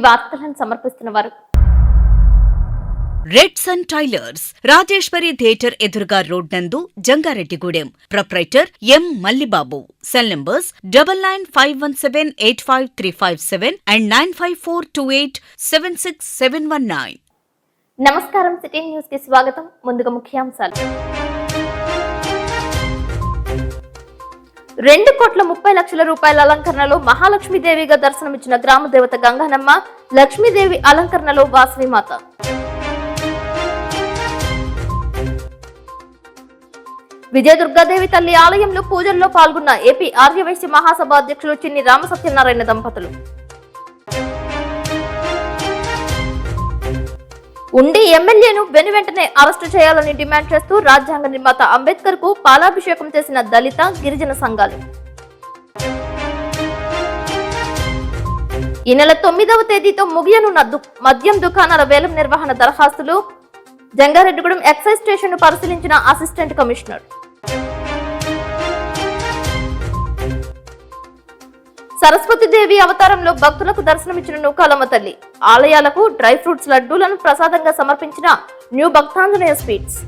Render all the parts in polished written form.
వార్తలను సమర్పిస్తున్న వారు red sun tailors, Rajeshwari theatre ఎదురుగా రోడ్ నందు, Jangareddygudem. Proprietor M Mallibabu. Cell numbers 9951785357 and 9542876719. నమస్కారం. సిటీ న్యూస్ కి స్వాగతం. ముందుగా ముఖ్యాంశాలు. 2,30,00,000 రూపాయల అలంకరణలో మహాలక్ష్మీదేవిగా దర్శనమిచ్చిన గ్రామ దేవత గంగానమ్మ, లక్ష్మీదేవి అలంకరణలో వాసవిమాత. విజయదుర్గాదేవి తల్లి ఆలయంలో పూజల్లో పాల్గొన్న ఏపీ ఆర్యవైశ్య మహాసభ అధ్యక్షులు చిన్ని రామసత్యనారాయణ దంపతులు. ఉండి ఎమ్మెల్యేను వెనువెంటనే అరెస్టు చేయాలని డిమాండ్ చేస్తూ రాజ్యాంగ నిర్మాత అంబేద్కర్ కు పాలాభిషేకం చేసిన దళిత, గిరిజన సంఘాలు. ఈ నెల 9వ తేదీతో ముగియనున్న మద్యం దుకాణాల వేలం నిర్వహణ దరఖాస్తులు. జంగారెడ్డిగూడెం ఎక్సైజ్ స్టేషన్ ను పరిశీలించిన అసిస్టెంట్ కమిషనర్. సరస్వతీదేవి అవతారంలో భక్తులకు దర్శనమిచ్చిన నూకాలమ్మ తల్లి. ఆలయాలకు డ్రై ఫ్రూట్స్ లడ్డూలను ప్రసాదంగా సమర్పించిన న్యూ భక్తాంజనేయ స్వీట్స్.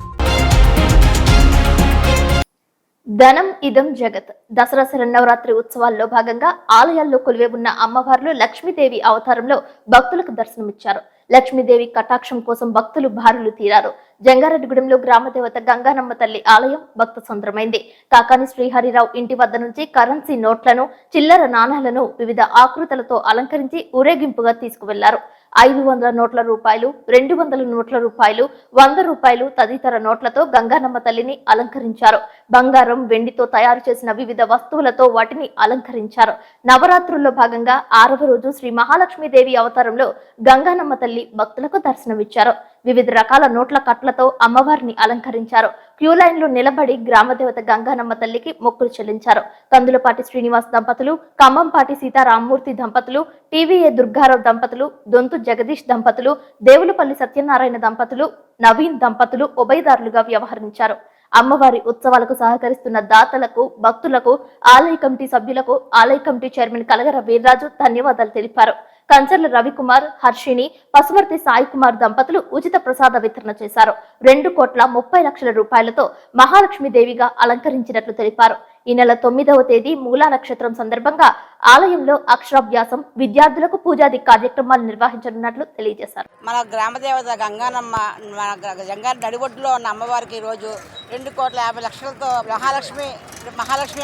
ధనం ఇదం జగత్. దసరా శరన్నవరాత్రి ఉత్సవాల్లో భాగంగా ఆలయాల్లో కొలువే ఉన్న అమ్మవార్లు లక్ష్మీదేవి అవతారంలో భక్తులకు దర్శనమిచ్చారు. లక్ష్మీదేవి కటాక్షం కోసం భక్తులు బారులు తీరారు. జంగారెడ్డిగూడెంలో గ్రామదేవత గంగానమ్మ తల్లి ఆలయం భక్త సంద్రమైంది. కాకాని శ్రీహరిరావు ఇంటి వద్ద నుంచి కరెన్సీ నోట్లను, చిల్లర నాణాలను వివిధ ఆకృతులతో అలంకరించి ఊరేగింపుగా తీసుకువెళ్లారు. 500 నోట్ల రూపాయలు, 200 నోట్ల రూపాయలు, 100 రూపాయలు తదితర నోట్లతో గంగానమ్మ తల్లిని అలంకరించారు. బంగారం, వెండితో తయారు చేసిన వివిధ వస్తువులతో వాటిని అలంకరించారు. నవరాత్రుల్లో భాగంగా 6వ రోజు శ్రీ మహాలక్ష్మీదేవి అవతారంలో గంగానమ్మ తల్లి భక్తులకు దర్శనమిచ్చారు. వివిధ రకాల నోట్ల కట్లతో అమ్మవారిని అలంకరించారు. క్యూ లైన్ లో నిలబడి గ్రామదేవత గంగానమ్మ తల్లికి మొక్కులు చెల్లించారు. కందులపాటి శ్రీనివాస్ దంపతులు, ఖమ్మంపాటి సీతారామమూర్తి దంపతులు, టీవీఏ దుర్గారావు దంపతులు, దొంతు జగదీష్ దంపతులు, దేవులపల్లి సత్యనారాయణ దంపతులు, నవీన్ దంపతులు ఉభయదారులుగా వ్యవహరించారు. అమ్మవారి ఉత్సవాలకు సహకరిస్తున్న దాతలకు, భక్తులకు, ఆలయ కమిటీ సభ్యులకు ఆలయ కమిటీ చైర్మన్ కలగర వీర్రాజు ధన్యవాదాలు తెలిపారు. కంచర్ల రవికుమార్, హర్షిని, పసుమర్తి సాయి కుమార్ దంపతులు ఉచిత ప్రసాద వితరణ చేశారు. 2,30,00,000 రూపాయలతో మహాలక్ష్మీదేవిగా అలంకరించినట్లు తెలిపారు. ఈ నెల 9వ తేదీ మూలా నక్షత్రం సందర్భంగా ఆలయంలో అక్షరాభ్యాసం, విద్యార్థులకు పూజాది కార్యక్రమాలు నిర్వహించనున్నట్లు తెలియజేశారు. మన గ్రామదేవత గంగానమ్మ, మన జంగారెడ్డి నడిబొడ్డులో ఉన్న అమ్మవారికి ఈరోజు 2,50,00,000తో మహాలక్ష్మి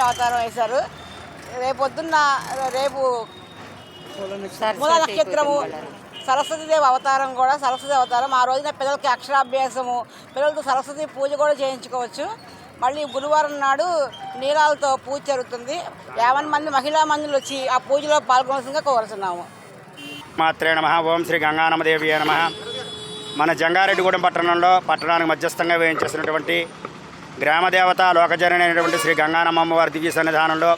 అవతారం వేశారు. రేపు మూల నక్షత్రము, సరస్వతీదేవి అవతారం కూడా సరస్వతి అవతారం. ఆ రోజున పిల్లలకి అక్షరాభ్యాసము, పిల్లలతో సరస్వతి పూజ కూడా చేయించుకోవచ్చు. మళ్ళీ గురువారం నాడు నీరాలతో పూజ జరుగుతుంది. 50 మంది మహిళా మందులు వచ్చి ఆ పూజలో పాల్గొనవలసిందిగా కోరుతున్నాము. మాత్రే నమః. ఓం శ్రీ గంగానమ్మదేవి నమః. మన జంగారెడ్డిగూడెం పట్టణానికి మధ్యస్థంగా వేయించేసినటువంటి గ్రామదేవత లోకజనని అయినటువంటి శ్రీ గంగానమ్మ అమ్మవారి దివ్య సన్నిధానంలో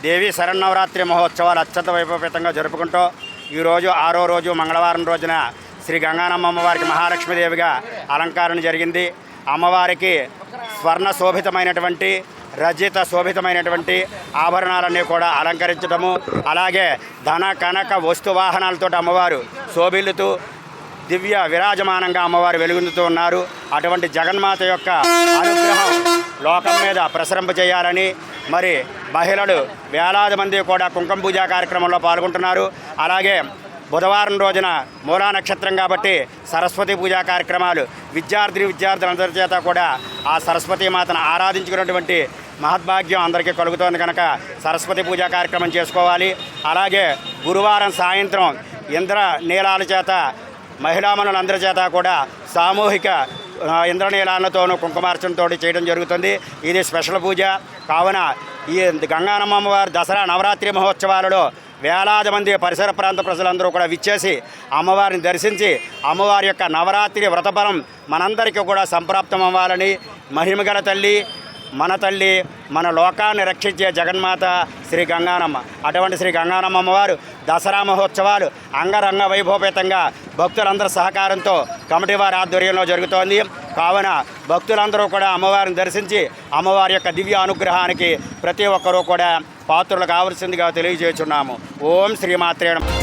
దేవి శరన్నవరాత్రి మహోత్సవాలు అత్యంత వైభవపేతంగా జరుపుకుంటూ ఈరోజు 6వ రోజు మంగళవారం రోజున శ్రీ గంగానమ్మ అమ్మవారికి మహాలక్ష్మీదేవిగా అలంకరణ జరిగింది. అమ్మవారికి స్వర్ణ శోభితమైనటువంటి, రజిత శోభితమైనటువంటి ఆభరణాలన్నీ కూడా అలంకరించడము, అలాగే ధన కనక వస్తు వాహనాలతో అమ్మవారు శోభిల్లుతూ దివ్య విరాజమానంగా అమ్మవారు వెలుగొందుతూ ఉన్నారు. అటువంటి జగన్మాత యొక్క అనుగ్రహం లోకం మీద ప్రసరింపజేయాలని మరి మహిళలు వేలాది మంది కూడా కుంకుమ పూజా కార్యక్రమంలో పాల్గొంటున్నారు. అలాగే బుధవారం రోజున మూలా నక్షత్రం కాబట్టి సరస్వతి పూజా కార్యక్రమాలు, విద్యార్థులందరి చేత కూడా ఆ సరస్వతీమాతను ఆరాధించుకున్నటువంటి మహద్భాగ్యం అందరికీ కలుగుతోంది కనుక సరస్వతి పూజా కార్యక్రమం చేసుకోవాలి. అలాగే గురువారం సాయంత్రం ఇంద్ర నీలాల చేత మహిళామణులందరి చేత కూడా సామూహిక ఇంద్రనీలాలతోనూ కుంకుమార్చనతో చేయడం జరుగుతుంది. ఇది స్పెషల్ పూజ కావున ఈ గంగానమ్మ అమ్మవారి దసరా నవరాత్రి మహోత్సవాలలో వేలాది మంది పరిసర ప్రాంత ప్రజలందరూ కూడా విచ్చేసి అమ్మవారిని దర్శించి అమ్మవారి యొక్క నవరాత్రి వ్రతఫలం మనందరికీ కూడా సంప్రాప్తం అవ్వాలని, మహిమగల తల్లి, మన తల్లి, మన లోకాన్ని రక్షించే జగన్మాత శ్రీ గంగానమ్మ. అటువంటి శ్రీ గంగానమ్మ అమ్మవారు దసరా మహోత్సవాలు అంగరంగ వైభవపేతంగా భక్తులందరి సహకారంతో కమిటీ వారి ఆధ్వర్యంలో జరుగుతోంది. కావున భక్తులందరూ కూడా అమ్మవారిని దర్శించి అమ్మవారి యొక్క దివ్య అనుగ్రహానికి ప్రతి ఒక్కరూ కూడా పాత్రలు కావలసిందిగా తెలియజేస్తున్నాము. ఓం శ్రీమాత్రే నమః.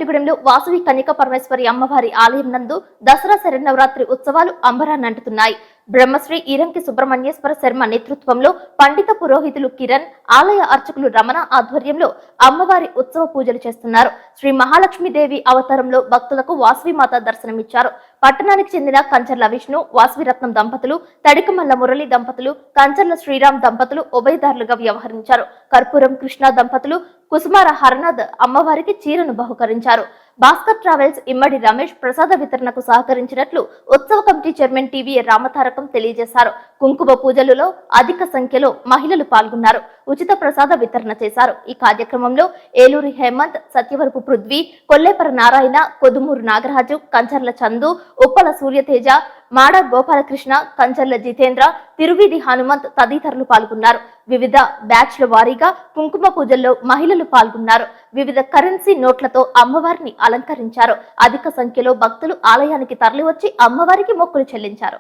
జంగారెడ్డిగూడెంలో వాసవి కన్యక పరమేశ్వరి అమ్మవారి ఆలయం నందు దసరా శరన్నవరాత్రి ఉత్సవాలు అంబరాన్నంటుతున్నాయి. బ్రహ్మశ్రీ ఈరంకి సుబ్రహ్మణ్యేశ్వర శర్మ నేతృత్వంలో పండిత పురోహితులు కిరణ్, ఆలయ అర్చకులు రమణ ఆధ్వర్యంలో అమ్మవారి ఉత్సవ పూజలు చేస్తున్నారు. శ్రీ మహాలక్ష్మీదేవి అవతారంలో భక్తులకు వాసవిమాత దర్శనమిచ్చారు. పట్టణానికి చెందిన కంచర్ల విష్ణు, వాసవిరత్నం దంపతులు, తడికమల్ల మురళి దంపతులు, కంచర్ల శ్రీరామ్ దంపతులు ఉభయదారులుగా వ్యవహరించారు. కర్పూరం కృష్ణ దంపతులు కుసుమార హరనాథ్ అమ్మవారికి చీరను బహుకరించారు. భాస్కర్ ట్రావెల్స్ ఇమ్మడి రమేష్ ప్రసాద వితరణకు సహకరించినట్లు ఉత్సవ కమిటీ చైర్మన్ టీవీ రామతారకం తెలియజేశారు. కుంకుమ పూజలలో అధిక సంఖ్యలో మహిళలు పాల్గొన్నారు. ఉచిత ప్రసాద వితరణ చేశారు. ఈ కార్యక్రమంలో ఏలూరి హేమంత్, సత్యవరపు పృథ్వీ, కొల్లేపర నారాయణ, కొదుమూరు నాగరాజు, కంచర్ల చందు, ఉప్పల సూర్యతేజ, మాడ గోపాలకృష్ణ, కంచర్ల జితేంద్ర, తిరువీధి హనుమంత్ తదితరులు పాల్గొన్నారు. వివిధ బ్యాచ్ల వారీగా కుంకుమ పూజల్లో మహిళలు పాల్గొన్నారు. వివిధ కరెన్సీ నోట్లతో అమ్మవారిని అలంకరించారు. అధిక సంఖ్యలో భక్తులు ఆలయానికి తరలివచ్చి అమ్మవారికి మొక్కులు చెల్లించారు.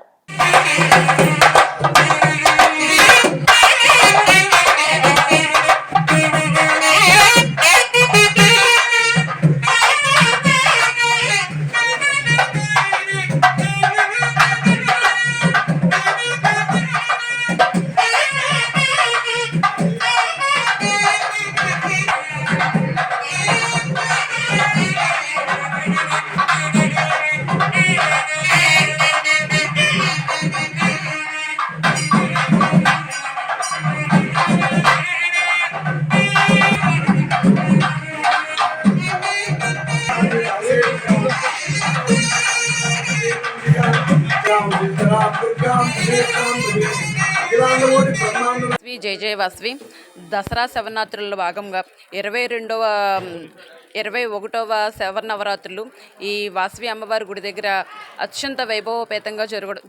శ్రీ జయ జయ వాసవి దసరా శవరాత్రుల్లో భాగంగా 21వ శవనవరాత్రులు ఈ వాసవి అమ్మవారి గుడి దగ్గర అత్యంత వైభవోపేతంగా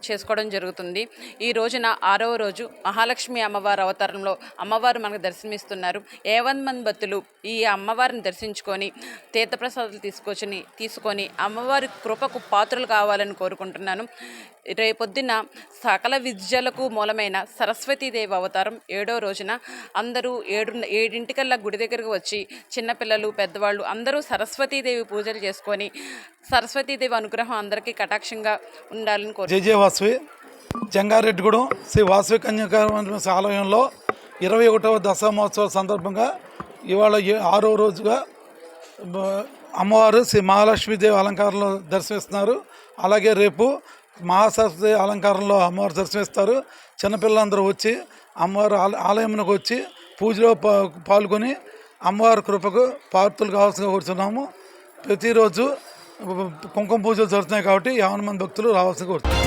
చేసుకోవడం జరుగుతుంది. ఈ రోజున 6వ రోజు మహాలక్ష్మి అమ్మవారి అవతారంలో అమ్మవారు మనకు దర్శనమిస్తున్నారు. 51 మంది భక్తులు ఈ అమ్మవారిని దర్శించుకొని తీర్థప్రసాదాలు తీసుకొని అమ్మవారి కృపకు పాత్రలు కావాలని కోరుకుంటున్నాను. రేపొద్దున సకల విద్యలకు మూలమైన సరస్వతీదేవి అవతారం 7వ రోజున అందరూ 7:00 గుడి దగ్గరకు వచ్చి చిన్నపిల్లలు, పెద్దవాళ్ళు అందరూ సరస్వతీదేవి పూజలు చేసుకొని సరస్వతీదేవి అనుగ్రహం అందరికీ కటాక్షంగా ఉండాలని జయ జయ వాసవి జంగారెడ్డిగూడెం శ్రీ వాసవి కన్యక ఆలయంలో 21వ దసరా మహోత్సవం సందర్భంగా ఇవాళ 6వ రోజుగా అమ్మవారు శ్రీ మహాలక్ష్మీదేవి అలంకారంలో దర్శనమిస్తున్నారు. అలాగే రేపు మహాసరస్వతి అలంకారంలో అమ్మవారు దర్శనమిస్తారు. చిన్నపిల్లలందరూ వచ్చి అమ్మవారు ఆలయంలోకి వచ్చి పూజలో పాల్గొని అమ్మవారి కృపకు పాత్రలు కావాల్సిందిగా కోరుతున్నాము. ప్రతిరోజు కుంకుమ పూజలు జరుగుతున్నాయి కాబట్టి 50 మంది భక్తులు రావాల్సిందిగా కోరుతున్నాము.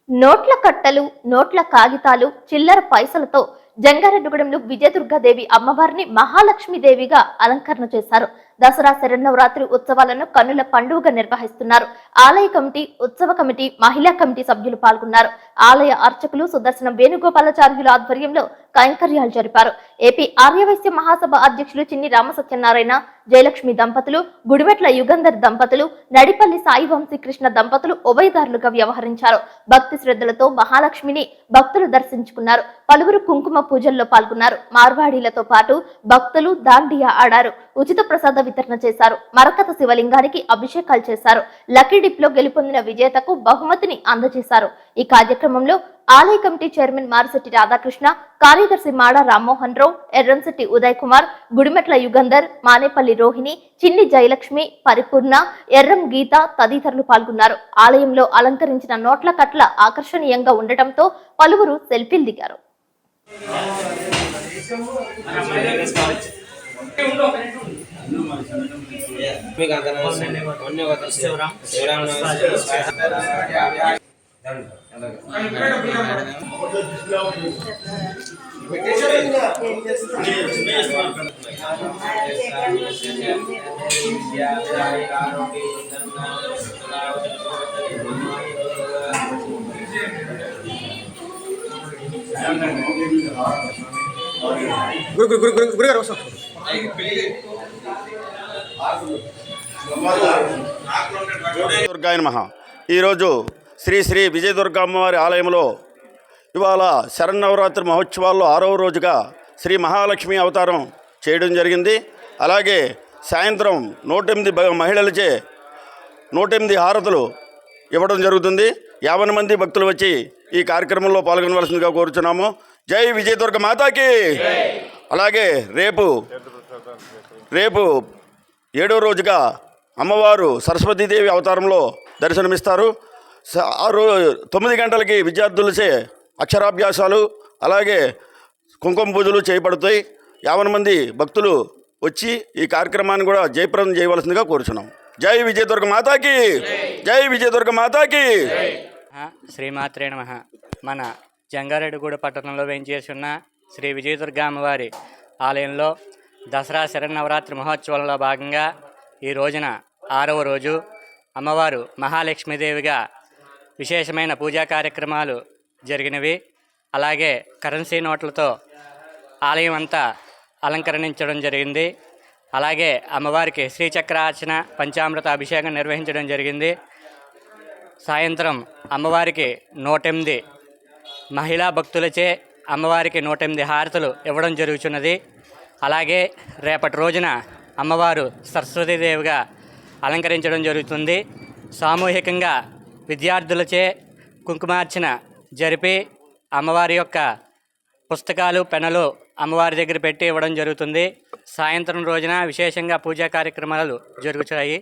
నోట్ల కట్టలు, నోట్ల కాగితాలు, చిల్లర పైసలతో జంగారెడ్డిగూడెంలో విజయదుర్గాదేవి అమ్మవారిని మహాలక్ష్మీదేవిగా అలంకరణ చేశారు. దసరా శరన్నవరాత్రి ఉత్సవాలను కన్నుల పండుగగా నిర్వహిస్తున్నారు. ఆలయ కమిటీ, ఉత్సవ కమిటీ, మహిళా కమిటీ సభ్యులు పాల్గొన్నారు. ఆలయ అర్చకులు సుదర్శనం వేణుగోపాలాచార్యుల ఆధ్వర్యంలో కైంకర్యాలు జరిపారు. ఏపీ ఆర్యవైశ్య మహాసభ అధ్యక్షులు చిన్ని రామసత్యనారాయణ, జయలక్ష్మి దంపతులు, గుడిమెట్ల యుగంధర్ దంపతులు, నడిపల్లి సాయి వంశీకృష్ణ దంపతులు ఉభయదారులుగా వ్యవహరించారు. భక్తి శ్రద్ధలతో మహాలక్ష్మిని భక్తులు దర్శించుకున్నారు. పలువురు కుంకుమ పూజల్లో పాల్గొన్నారు. మార్వాడీలతో పాటు భక్తులు దాండియా ఆడారు. ఉచిత ప్రసాద వితరణ చేశారు. మరకత శివలింగానికి అభిషేకాలు చేశారు. లక్కీ డిప్లో గెలుపొందిన విజేతకు బహుమతిని అందజేశారు. ఈ కార్యక్రమంలో ఆలయ కమిటీ చైర్మన్ మారిశెట్టి రాధాకృష్ణ, కార్యదర్శి మాడ రామ్మోహన్ రావు, ఎర్రంశెట్టి ఉదయ్ కుమార్, గుడిమెట్ల యుగంధర్, మానేపల్లి రోహిణి, చిన్ని జయలక్ష్మి, పరిపూర్ణ, ఎర్రం గీత తదితరులు పాల్గొన్నారు. ఆలయంలో అలంకరించిన నోట్ల కట్ల ఆకర్షణీయంగా ఉండటంతో పలువురు సెల్ఫీలు దిగారు. దుర్గాయ నమః. ఈరోజు శ్రీ శ్రీ విజయదుర్గ అమ్మవారి ఆలయంలో ఇవాళ శరన్నవరాత్రి మహోత్సవాల్లో 6వ రోజుగా శ్రీ మహాలక్ష్మి అవతారం చేయడం జరిగింది. అలాగే సాయంత్రం 108 మహిళలచే 108 హారతులు ఇవ్వడం జరుగుతుంది. 50 మంది భక్తులు వచ్చి ఈ కార్యక్రమంలో పాల్గొనవలసిందిగా కోరుచున్నాము. జై విజయదుర్గ మాతాకి. అలాగే రేపు 7వ రోజుగా అమ్మవారు సరస్వతీదేవి అవతారంలో దర్శనమిస్తారు. 9 గంటలకి విద్యార్థులచే అక్షరాభ్యాసాలు అలాగే కుంకుమ పూజలు చేయబడతాయి. 50 మంది భక్తులు వచ్చి ఈ కార్యక్రమాన్ని కూడా జయప్రదం చేయవలసిందిగా కోరుచున్నాం. జై విజయదుర్గ మాతాకి. జై విజయదుర్గ మాతాకి. శ్రీమాత్రే నమః. మన జంగారెడ్డిగూడ పట్టణంలో వేంచేసి ఉన్న శ్రీ విజయదుర్గ అమ్మవారి ఆలయంలో దసరా శరన్నవరాత్రి మహోత్సవంలో భాగంగా ఈ రోజున 6వ రోజు అమ్మవారు మహాలక్ష్మీదేవిగా విశేషమైన పూజా కార్యక్రమాలు జరిగినవి. అలాగే కరెన్సీ నోట్లతో ఆలయం అంతా అలంకరించడం జరిగింది. అలాగే అమ్మవారికి శ్రీచక్రార్చన పంచామృత అభిషేకం నిర్వహించడం జరిగింది. సాయంత్రం అమ్మవారికి 108 మహిళా భక్తులచే అమ్మవారికి 108 హారతులు ఇవ్వడం జరుగుతున్నది. అలాగే రేపటి రోజున అమ్మవారు సరస్వతీదేవిగా అలంకరించడం జరుగుతుంది. సామూహికంగా విద్యార్థులచే కుంకుమార్చన జరిపి అమ్మవారి యొక్క పుస్తకాలు పెన్నులు అమ్మవారి దగ్గర పెట్టి ఇవ్వడం జరుగుతుంది. సాయంత్రం రోజున విశేషంగా పూజా కార్యక్రమాలు జరుగుతాయి.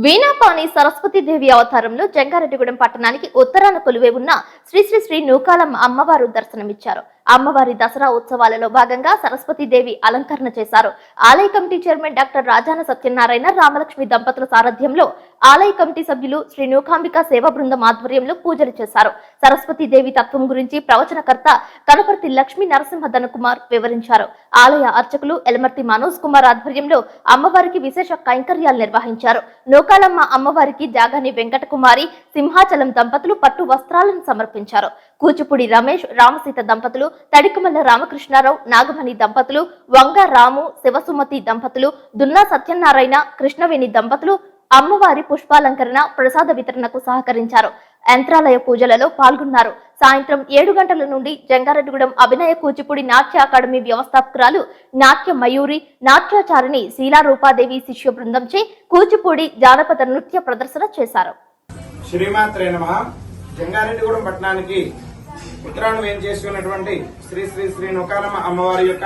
వీణాపాణి సరస్వతీదేవి అవతారంలో జంగారెడ్డిగూడెం పట్టణానికి ఉత్తరాన కొలువై ఉన్న శ్రీ శ్రీ శ్రీ నూకాలమ్మ అమ్మవారు దర్శనమిచ్చారు. అమ్మవారి దసరా ఉత్సవాలలో భాగంగా సరస్వతీదేవి అలంకరణ చేశారు. ఆలయ committee chairman doctor Rajana Satyanarayana Ramalakshmi దంపతుల సారథ్యంలో ఆలయ కమిటీ సభ్యులు శ్రీ నూకాంబిక సేవా బృందం ఆధ్వర్యంలో పూజలు చేశారు. సరస్వతీదేవి తత్వం గురించి ప్రవచనకర్త కనపర్తి లక్ష్మీ నరసింహ ధనకుమార్ వివరించారు. ఆలయ అర్చకులు ఎలమర్తి మనోజ్ కుమార్ ఆధ్వర్యంలో అమ్మవారికి విశేష కైంకర్యాలు నిర్వహించారు. నూకాలమ్మ అమ్మవారికి జాగాని వెంకటకుమారి సింహాచలం దంపతులు పట్టు వస్త్రాలను సమర్పించారు. కూచిపూడి రమేష్ రామసీత దంపతులు, తడికమల్ల రామకృష్ణారావు నాగమణి దంపతులు, వంగ రాము శివసుమతి దంపతులు, దున్నా సత్యనారాయణ కృష్ణవేణి దంపతులు అమ్మవారి పుష్పాలంకరణ ప్రసాద వితరణకు సహకరించారు. యంత్రాలయ పూజలలో పాల్గొన్నారు. సాయంత్రం 7 గంటల నుండి జంగారెడ్డిగూడెం అభినయ కూచిపూడి నాట్య అకాడమీ వ్యవస్థాపకురాలు నాట్య మయూరి నాట్యాచారిణి శీలా రూపాదేవి శిష్య బృందంచే కూచిపూడి జానపద నృత్య ప్రదర్శన చేశారు. శ్రీమాత్రే నమః. జంగారెడ్డిగూడెం పట్టణానికి ఉత్తరాన్ని వేంచేసుకున్నటువంటి శ్రీ శ్రీ శ్రీ నూకాలమ్మ అమ్మవారి యొక్క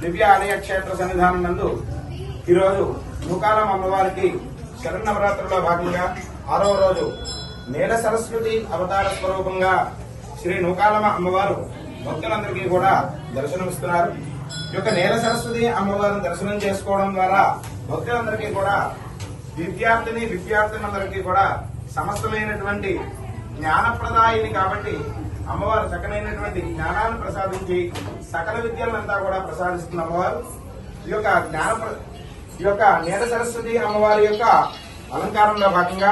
దివ్య ఆలయ క్షేత్ర సన్నిధానం నందు ఈరోజు నూకాలమ్మ అమ్మవారికి శరన్నవరాత్రుల్లో భాగంగా 6వ రోజు నీల సరస్వతి అవతార స్వరూపంగా శ్రీ నూకాలమ్మ అమ్మవారు భక్తులందరికీ కూడా దర్శనమిస్తున్నారు. ఈ యొక్క నీల సరస్వతి అమ్మవారిని దర్శనం చేసుకోవడం ద్వారా భక్తులందరికీ కూడా విద్యార్థులందరికీ కూడా సమస్తమైనటువంటి జ్ఞానప్రదాయిని కాబట్టి అమ్మవారు చక్కనైనటువంటి జ్ఞానాన్ని ప్రసాదించి సకల విద్యలంతా కూడా ప్రసాదిస్తున్న అమ్మవారు. ఈ యొక్క నీల సరస్వతి అమ్మవారి యొక్క అలంకారంలో భాగంగా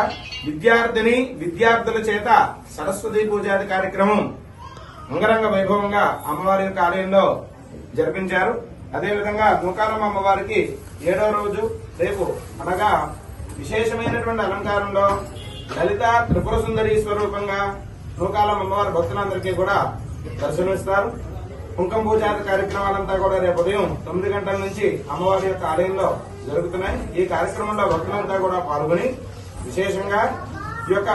విద్యార్థుల చేత సరస్వతి పూజాది కార్యక్రమం అంగరంగ వైభవంగా అమ్మవారి యొక్క ఆలయంలో జరిపించారు. అదేవిధంగా నూకాలమ్మ అమ్మవారికి 7వ రోజు రేపు అనగా విశేషమైనటువంటి అలంకారంలో లలిత త్రిపుర సుందరి స్వరూపంగా నూకాలమ్మ అమ్మవారి భక్తులందరికీ కూడా దర్శనమిస్తారు. కుంకుమ పూజాది కార్యక్రమాలంతా కూడా రేపు ఉదయం 9 గంటల నుంచి అమ్మవారి యొక్క ఆలయంలో జరుగుతున్నాయి. ఈ కార్యక్రమంలో భక్తులంతా కూడా పాల్గొని విశేషంగా ఈ యొక్క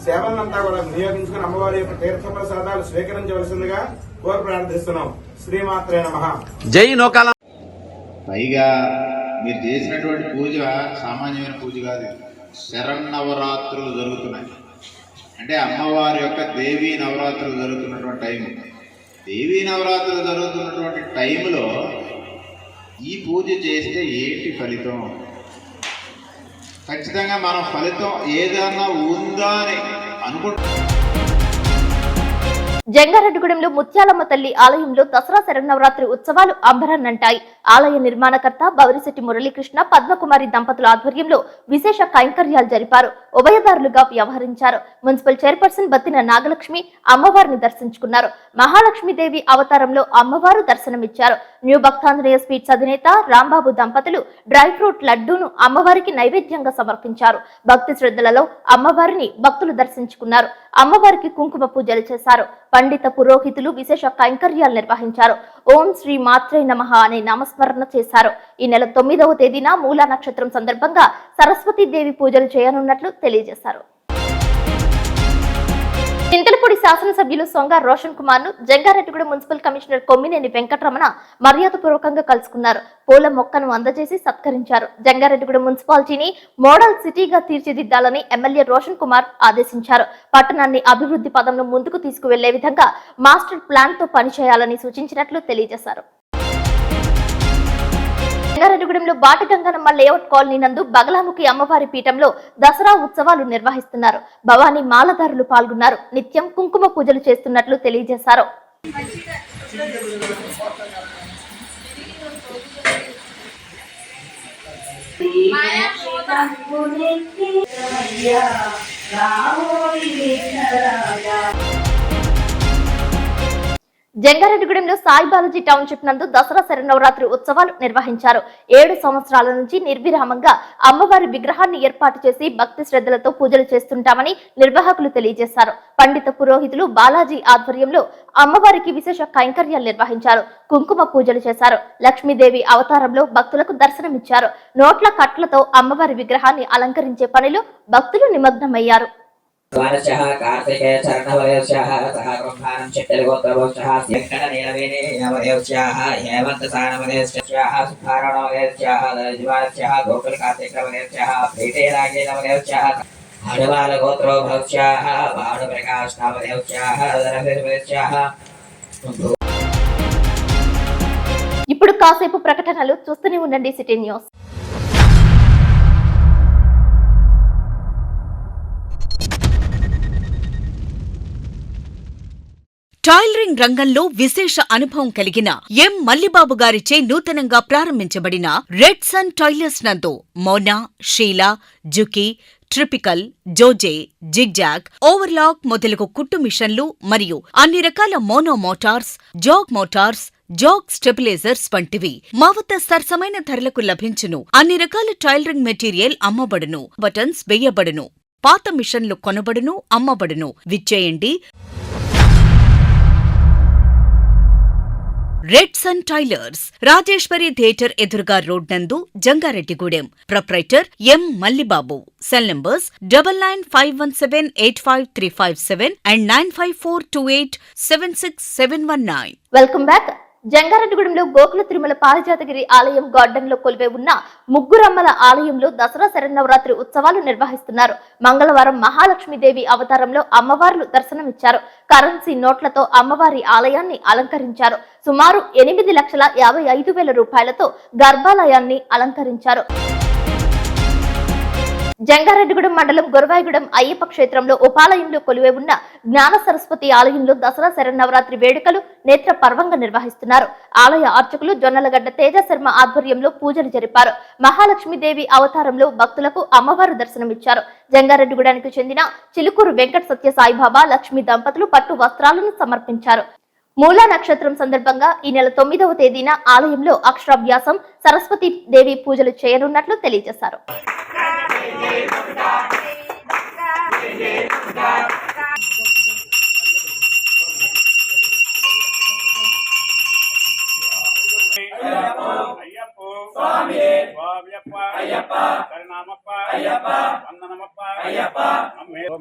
సేవలంతా కూడా వినియోగించుకుని అమ్మవారి యొక్క తీర్థ ప్రసాదాలు స్వీకరించవలసిందిగా కోరి ప్రార్థిస్తున్నాం. శ్రీమాత్రే నమః. జై నూకాలమ్మ. పైగా మీరు చేసినటువంటి పూజ సామాన్యమైన పూజ కాదు. శరన్నవరాత్రులు జరుగుతున్నాయి అంటే అమ్మవారి యొక్క దేవీ నవరాత్రులు జరుగుతున్నటువంటి టైం. దేవీ నవరాత్రులు జరుగుతున్నటువంటి టైంలో ఈ పూజ చేస్తే ఏంటి ఫలితం? ఖచ్చితంగా మనం ఫలితం ఏదైనా ఉందా అని అనుకుంటున్నాం. జంగారెడ్డిగూడెంలో ముత్యాలమ్మ తల్లి ఆలయంలో దసరా శరన్నవరాత్రి ఉత్సవాలు అంబరాన్నంటాయి. ఆలయ నిర్మాణకర్త బౌరిశెట్టి మురళీకృష్ణ పద్మకుమారి దంపతుల ఆధ్వర్యంలో విశేష కైంకర్యాలు జరిపారు. ఉభయదారులుగా వ్యవహరించారు. మున్సిపల్ చైర్పర్సన్ బత్తిన నాగలక్ష్మి అమ్మవారిని దర్శించుకున్నారు. మహాలక్ష్మీదేవి అవతారంలో అమ్మవారు దర్శనమిచ్చారు. న్యూ భక్తాంజనేయ స్వీట్స్ అధినేత రాంబాబు దంపతులు డ్రై ఫ్రూట్ లడ్డూను అమ్మవారికి నైవేద్యంగా సమర్పించారు. భక్తి శ్రద్ధలలో అమ్మవారిని భక్తులు దర్శించుకున్నారు. అమ్మవారికి కుంకుమ పూజలు చేశారు. పండిత పురోహితులు విశేష కైంకర్యాలు నిర్వహించారు. ఓం శ్రీ మాత్రే నమః అనే నామస్మరణ చేశారు. ఈ నెల 9వ తేదీన మూలా నక్షత్రం సందర్భంగా సరస్వతీ దేవి పూజలు చేయనున్నట్లు తెలియజేశారు. చింతలపూడి శాసనసభ్యులు సొంగ రోషన్ కుమార్ ను జంగారెడ్డిగూడెం మున్సిపల్ కమిషనర్ కొమ్మినేని వెంకటరమణ మర్యాదపూర్వకంగా కలుసుకున్నారు. పూల మొక్కను అందజేసి సత్కరించారు. జంగారెడ్డిగూడెం మున్సిపాలిటీని మోడల్ సిటీగా తీర్చిదిద్దాలని ఎమ్మెల్యే రోషన్ కుమార్ ఆదేశించారు. పట్టణాన్ని అభివృద్ధి పదంలో ముందుకు తీసుకువెళ్లే విధంగా మాస్టర్ ప్లాన్ తో పనిచేయాలని సూచించినట్లు తెలియజేశారు. జంగారెడ్డిగూడెంలో బాటగంగనమ్మ లేఅవుట్ కాలనీ నందు బగలాముఖి అమ్మవారి పీఠంలో దసరా ఉత్సవాలు నిర్వహిస్తున్నారు. భవానీ మాలధారులు పాల్గొన్నారు. నిత్యం కుంకుమ పూజలు చేస్తున్నట్లు తెలియజేశారు. జంగారెడ్డిగూడెంలో సాయి బాలాజీ టౌన్షిప్ నందు దసరా శరన్నవరాత్రి ఉత్సవాలు నిర్వహించారు. 7 సంవత్సరాల నుంచి నిర్విరామంగా అమ్మవారి విగ్రహాన్ని ఏర్పాటు చేసి భక్తి శ్రద్ధలతో పూజలు చేస్తుంటామని నిర్వాహకులు తెలియజేశారు. పండిత పురోహితులు బాలాజీ ఆధ్వర్యంలో అమ్మవారికి విశేష కైంకర్యాలు నిర్వహించారు. కుంకుమ పూజలు చేశారు. లక్ష్మీదేవి అవతారంలో భక్తులకు దర్శనమిచ్చారు. నోట్ల కట్లతో అమ్మవారి విగ్రహాన్ని అలంకరించే పనిలో భక్తులు నిమగ్నమయ్యారు. కార్తికేయ చరణవరేశ్యాః సహ బ్రహ్మానం చిత్తలగోత్రవోశ్యాః వెంకట నీలవేణేశ్యాః హేమంత సానవరేశ్యాః సుధారణవరేశ్యాః దళజివాశ్యాః గోకుల కార్తికవరేశ్యాః ప్రీతేరాగేనవరేశ్యాః హనుమాల గోత్రో భవస్యాః భాను ప్రకాశనవరేశ్యాః దరవేశ్యాః. ఇప్పుడు కాసేపు ప్రకటనలు చూస్తూనే ఉండండి సిటీ న్యూస్. టైలరింగ్ రంగంలో విశేష అనుభవం కలిగిన ఎం మల్లిబాబు గారిచే నూతనంగా ప్రారంభించబడిన రెడ్ సన్ టైలర్స్ నందు మోనా, షీలా, జుకీ, ట్రిపికల్, జోజే, జిగ్జాగ్, ఓవర్లాక్ మొదలగు కుట్టు మిషన్లు మరియు అన్ని రకాల మోనో మోటార్స్, జాగ్ స్టెబిలైజర్స్ వంటివి మా వద్ద సరసమైన ధరలకు లభించును. అన్ని రకాల టైలరింగ్ మెటీరియల్ అమ్మబడును. బటన్స్ వేయబడును. పాత మిషన్లు కొనబడును, అమ్మబడును. విచ్చేయండి. Red sun tailors, Rajeshwari theatre ఎదురుగా రోడ్ నందు, Jangareddygudem. Proprietor M Mallibabu. Cell numbers 9951785357 and 9542876719. Welcome back. జంగారెడ్డిగూడెంలో గోకుల తిరుమల పారిజాతగిరి ఆలయం గార్డెన్ లో కొలువై ఉన్న ముగ్గురమ్మల ఆలయంలో దసరా శరన్నవరాత్రి ఉత్సవాలు నిర్వహిస్తున్నారు. మంగళవారం మహాలక్ష్మీదేవి అవతారంలో అమ్మవార్లు దర్శనమిచ్చారు. కరెన్సీ నోట్లతో అమ్మవారి ఆలయాన్ని అలంకరించారు. సుమారు 8,55,000 రూపాయలతో గర్భాలయాన్ని అలంకరించారు. జంగారెడ్డిగూడెం మండలం గొరవాయిగూడెం అయ్యప్ప క్షేత్రంలో ఉపాలయంలో కొలువై ఉన్న జ్ఞాన సరస్వతి ఆలయంలో దసరా శరన్నవరాత్రి వేడుకలు నేత్ర పర్వంగా నిర్వహిస్తున్నారు. ఆలయ అర్చకులు జొన్నలగడ్డ తేజ శర్మ ఆధ్వర్యంలో పూజలు జరిపారు. మహాలక్ష్మీదేవి అవతారంలో భక్తులకు అమ్మవారు దర్శనమిచ్చారు. జంగారెడ్డిగూడానికి చెందిన చిలుకూరు వెంకట సత్య సాయిబాబా లక్ష్మీ దంపతులు పట్టు వస్త్రాలను సమర్పించారు. మూలా నక్షత్రం సందర్భంగా ఈ నెల 9వ తేదీన ఆలయంలో అక్షరాభ్యాసం, సరస్వతి దేవి పూజలు చేయనున్నట్లు తెలియజేశారు.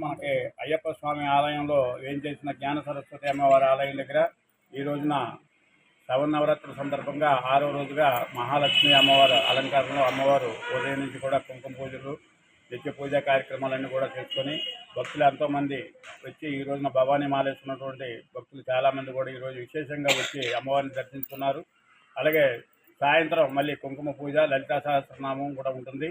మనకి అయ్యప్ప స్వామి ఆలయంలో ఏం చేసిన జ్ఞాన సరస్వతి అమ్మవారి ఆలయం దగ్గర ఈ రోజున శరన్నవరాత్రుల సందర్భంగా 6వ రోజుగా మహాలక్ష్మి అమ్మవారు అలంకారంలో అమ్మవారు ఉదయం నుంచి కూడా కుంకుమ పూజలు, నిత్య పూజా కార్యక్రమాలన్నీ కూడా చేసుకొని భక్తులు ఎంతోమంది వచ్చి ఈ రోజున భవానీ మాలేసుకున్నటువంటి భక్తులు చాలామంది కూడా ఈరోజు విశేషంగా వచ్చి అమ్మవారిని దర్శించుకున్నారు. అలాగే సాయంత్రం మళ్ళీ కుంకుమ పూజ, లలితా సహస్రనామం కూడా ఉంటుంది.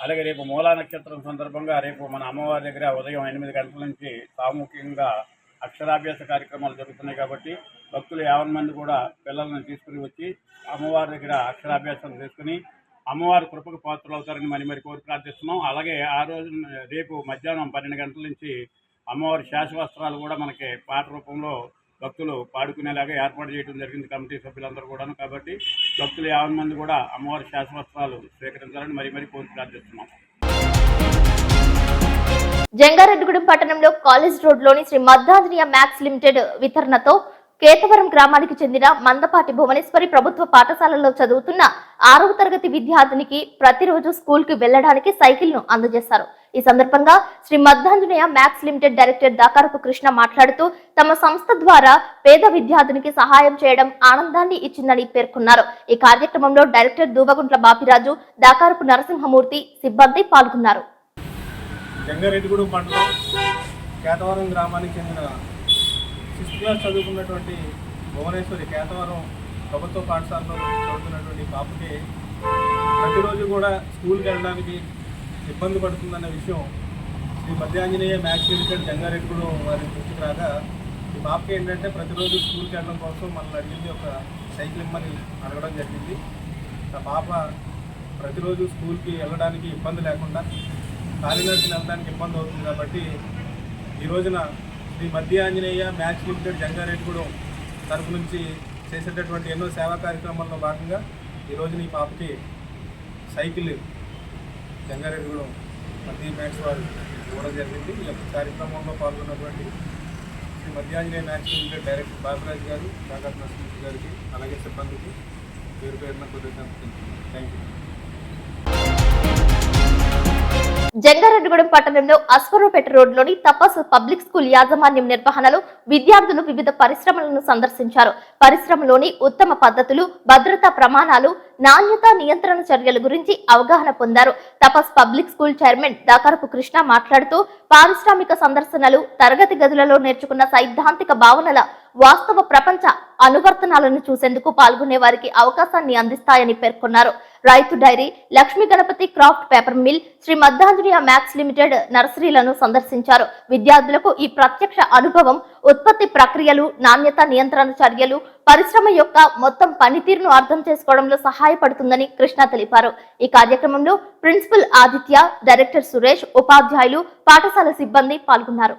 అలాగే రేపు మూలా నక్షత్రం సందర్భంగా రేపు మన అమ్మవారి దగ్గర ఉదయం 8 గంటల నుంచి సామూహికంగా అక్షరాభ్యాస కార్యక్రమాలు జరుగుతున్నాయి. కాబట్టి భక్తులు 50 మంది కూడా పిల్లలను తీసుకుని వచ్చి అమ్మవారి దగ్గర అక్షరాభ్యాసం చేసుకుని అమ్మవారి కృపకు పాత్రలు అవుతారని మరి కోరి ప్రార్థిస్తున్నాం. అలాగే ఆ రోజు రేపు మధ్యాహ్నం 12 గంటల నుంచి అమ్మవారి శాశ్వస్త్రాలు కూడా మనకి పాట రూపంలో భక్తులు పాడుకునేలాగా ఏర్పాటు చేయడం జరిగింది కమిటీ సభ్యులందరూ కూడాను. కాబట్టి భక్తులు 50 మంది కూడా అమ్మవారి శాశ్వస్త్రాలు స్వీకరించాలని మరి కోరి ప్రార్థిస్తున్నాం. జంగారెడ్డిగూడెం పట్టణంలో కాలేజ్ రోడ్ లోని శ్రీ మద్దాంజనేయ మ్యాక్స్ లిమిటెడ్ వితరణతో కేతవరం గ్రామానికి చెందిన మందపాటి భువనేశ్వరి ప్రభుత్వ పాఠశాలలో చదువుతున్న 6వ తరగతి విద్యార్థినికి ప్రతిరోజు స్కూల్ కి వెళ్లడానికి సైకిల్ ను అందజేశారు. ఈ సందర్భంగా Sri Maddanjaneya max limited director Dakarapu Krishna మాట్లాడుతూ తమ సంస్థ ద్వారా పేద విద్యార్థినికి సహాయం చేయడం ఆనందాన్ని ఇచ్చిందని పేర్కొన్నారు. ఈ కార్యక్రమంలో డైరెక్టర్ దూబగుంట్ల బాపిరాజు, దాకారపు నరసింహమూర్తి సిబ్బంది పాల్గొన్నారు. జంగారెడ్డిగూడెం మండలం కేతవరం గ్రామానికి చెందిన 6th క్లాస్ చదువుకున్నటువంటి భువనేశ్వరి కేతవరం ప్రభుత్వ పాఠశాలలో చదువుతున్నటువంటి పాపకి ప్రతిరోజు కూడా స్కూల్కి వెళ్ళడానికి ఇబ్బంది పడుతుందన్న విషయం శ్రీ మద్దాంజనేయ మ్యాక్స్ లిమిటెడ్ జంగారెడ్డిగూడెం వారి దృష్టికి రాగా ఈ పాపకి ఏంటంటే ప్రతిరోజు స్కూల్కి వెళ్ళడం కోసం మనల్ని అడిగింది ఒక సైకిల్ ఇమ్మని అడగడం జరిగింది. ఆ పాప ప్రతిరోజు స్కూల్కి వెళ్ళడానికి ఇబ్బంది లేకుండా కాలినడకన వెళ్ళడానికి ఇబ్బంది అవుతుంది కాబట్టి ఈ రోజున శ్రీ మద్దాంజనేయ మ్యాక్స్ లిమిటెడ్ జంగారెడ్డిగూడెం తరపు నుంచి చేసేటటువంటి ఎన్నో సేవా కార్యక్రమాల్లో భాగంగా ఈ రోజున ఈ పాపకి సైకిల్ జంగారెడ్డిగూడెం మద్ది మ్యాక్స్ వారు ఇవ్వడం జరిగింది. ఈ యొక్క కార్యక్రమంలో పాల్గొన్నటువంటి Sri Maddanjaneya max limited director Baburaju garu, Dakarapu Narasimhamurthy గారికి, అలాగే సిబ్బందికి పేరు పేరున కృతజ్ఞతలు. Thank you. జంగారెడ్డిగూడెం పట్టణంలో అశ్వరావుపేట రోడ్లోని తపస్ పబ్లిక్ స్కూల్ యాజమాన్యం నిర్వహణలో విద్యార్థులు వివిధ పరిశ్రమలను సందర్శించారు. పరిశ్రమలోని ఉత్తమ పద్ధతులు, భద్రతా ప్రమాణాలు, నాణ్యత నియంత్రణ చర్యల గురించి అవగాహన పొందారు. Tapas public school chairman Dakarapu Krishna మాట్లాడుతూ పారిశ్రామిక సందర్శనలు తరగతి గదులలో నేర్చుకున్న సైద్ధాంతిక భావనల వాస్తవ ప్రపంచ అనువర్తనాలను చూసేందుకు పాల్గొనే వారికి అవకాశాన్ని అందిస్తాయని పేర్కొన్నారు. రైతు dairy, Lakshmi Ganapathi craft paper mill, Sri Maddanjaneya max limited నర్సరీలను సందర్శించారు. విద్యార్థులకు ఈ ప్రత్యక్ష అనుభవం ఉత్పత్తి ప్రక్రియలు, నాణ్యత నియంత్రణ చర్యలు, పరిశ్రమ యొక్క మొత్తం పనితీరును అర్థం చేసుకోవడంలో సహాయపడుతుందని కృష్ణ తెలిపారు. ఈ కార్యక్రమంలో ప్రిన్సిపల్ ఆదిత్య, డైరెక్టర్ సురేష్, ఉపాధ్యాయులు, పాఠశాల సిబ్బంది పాల్గొన్నారు.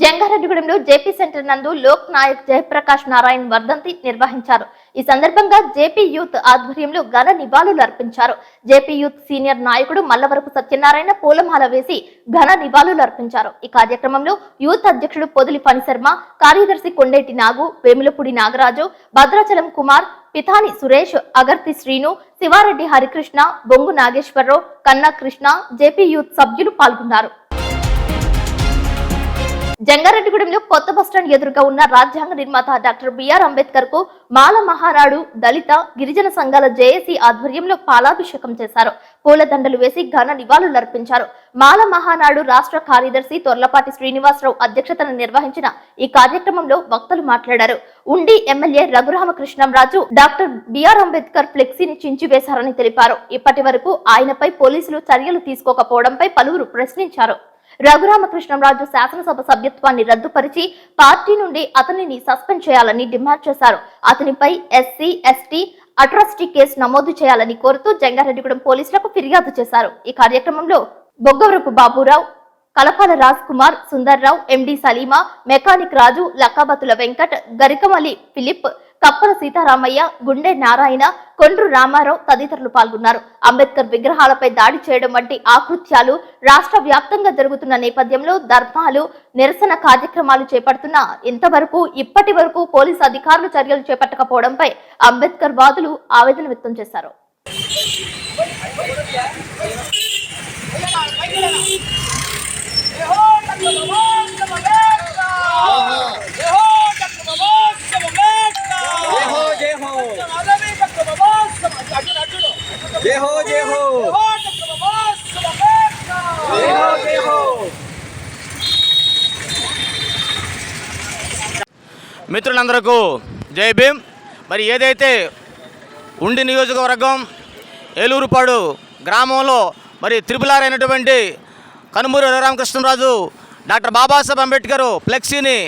జంగారెడ్డిగూడెంలో జేపీ సెంటర్ నందు లోక్ నాయక్ జయప్రకాష్ నారాయణ్ వర్ధంతి నిర్వహించారు. ఈ సందర్భంగా జేపీ యూత్ ఆధ్వర్యంలో ఘన నివాళులు అర్పించారు. జేపీ యూత్ సీనియర్ నాయకుడు మల్లవరపు సత్యనారాయణ పూలమాల వేసి ఘన నివాళులు అర్పించారు. ఈ కార్యక్రమంలో యూత్ అధ్యక్షుడు పొదిలి ఫణిశర్మ, కార్యదర్శి కొండేటి నాగు, వేములపూడి నాగరాజు, భద్రాచలం కుమార్, పితాని సురేష్, అగర్తి శ్రీను, శివారెడ్డి హరికృష్ణ, బొంగు నాగేశ్వరరావు, కన్నా కృష్ణ, జేపీ యూత్ సభ్యులు పాల్గొన్నారు. జంగారెడ్డిగూడెంలో కొత్త బస్టాండ్ ఎదురుగా ఉన్న రాజ్యాంగ నిర్మాత డాక్టర్ బిఆర్ అంబేద్కర్ కు మాల మహానాడు దళిత గిరిజన సంఘాల జేఏసీ ఆధ్వర్యంలో పాలాభిషేకం చేశారు. పూలదండలు వేసి ఘన నివాళులు అర్పించారు. మాల మహానాడు రాష్ట్ర కార్యదర్శి తొర్లపాటి శ్రీనివాసరావు అధ్యక్షతన నిర్వహించిన ఈ కార్యక్రమంలో వక్తలు మాట్లాడారు. Undi MLA Raghuramakrishnamraju doctor BR Ambedkar ఫ్లెక్సీని చించివేశారని తెలిపారు. ఇప్పటి వరకు ఆయనపై పోలీసులు చర్యలు తీసుకోకపోవడంపై పలువురు ప్రశ్నించారు. రఘురామకృష్ణంరాజు శాసనసభ సభ్యత్వాన్ని రద్దుపరిచి పార్టీ నుండి అతనిని సస్పెండ్ చేయాలని డిమాండ్ చేశారు. అతనిపై ఎస్సీ, ఎస్టీ అట్రాసిటీ కేసు నమోదు చేయాలని కోరుతూ జంగారెడ్డిగూడెం పోలీసులకు ఫిర్యాదు చేశారు. ఈ కార్యక్రమంలో బొగ్గవరపు బాబురావు, కలపాల రాజ్ కుమార్, సుందర్రావు, ఎండి సలీమా, మెకానిక్ రాజు, లక్కాబతుల వెంకట్, గరికమలి ఫిలిప్, కప్పల సీతారామయ్య, గుండె నారాయణ, కొండ్రు రామారావు తదితరులు పాల్గొన్నారు. అంబేద్కర్ విగ్రహాలపై దాడి చేయడం వంటి ఆకృత్యాలు రాష్ట్ర వ్యాప్తంగా జరుగుతున్న నేపథ్యంలో ధర్మాలు, నిరసన కార్యక్రమాలు చేపడుతున్నా ఇప్పటి వరకు పోలీసు అధికారులు చర్యలు చేపట్టకపోవడంపై అంబేద్కర్ వాదులు ఆవేదన వ్యక్తం చేశారు. మిత్రులందరికీ జై భీమ్. మరి ఏదైతే ఉండి నియోజకవర్గం ఏలూరుపాడు గ్రామంలో మరి త్రిపులార్ అయినటువంటి కనుమూరి రఘురామకృష్ణరాజు డాక్టర్ బాబాసాహెబ్ అంబేద్కర్ ఫ్లెక్సీని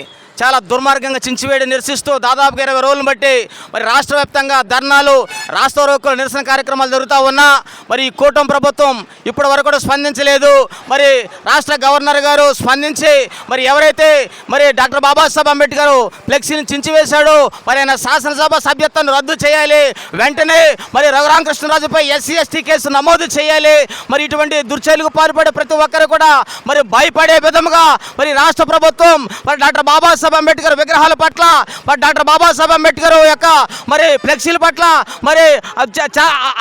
చాలా దుర్మార్గంగా చించివేడి నిరసిస్తూ దాదాపుగా 20 రోజులను బట్టి మరి రాష్ట్ర వ్యాప్తంగా ధర్నాలు, రాస్తారోకో, నిరసన కార్యక్రమాలు జరుగుతూ ఉన్నా మరి ఈ కూటమి ప్రభుత్వం ఇప్పటి వరకు కూడా స్పందించలేదు. మరి రాష్ట్ర గవర్నర్ గారు స్పందించి మరి ఎవరైతే మరి డాక్టర్ బాబాసాహెబ్ అంబేద్కర్ ఫ్లెక్సీని చించివేశాడో మరి ఆయన శాసనసభ సభ్యత్వాన్ని రద్దు చేయాలి, వెంటనే మరి రఘురామకృష్ణరాజుపై SC ST కేసు నమోదు చేయాలి. మరి ఇటువంటి దుర్చర్యలకు పాల్పడే ప్రతి ఒక్కరు కూడా మరి భయపడే విధముగా మరి రాష్ట్ర ప్రభుత్వం మరి డాక్టర్ బాబాసాహెబ్ అంబేద్కర్ విగ్రహాల పట్ల, మరి డాక్టర్ బాబాసాహెబ్ అంబేద్కర్ యొక్క మరి ఫ్లెక్సీల పట్ల మరి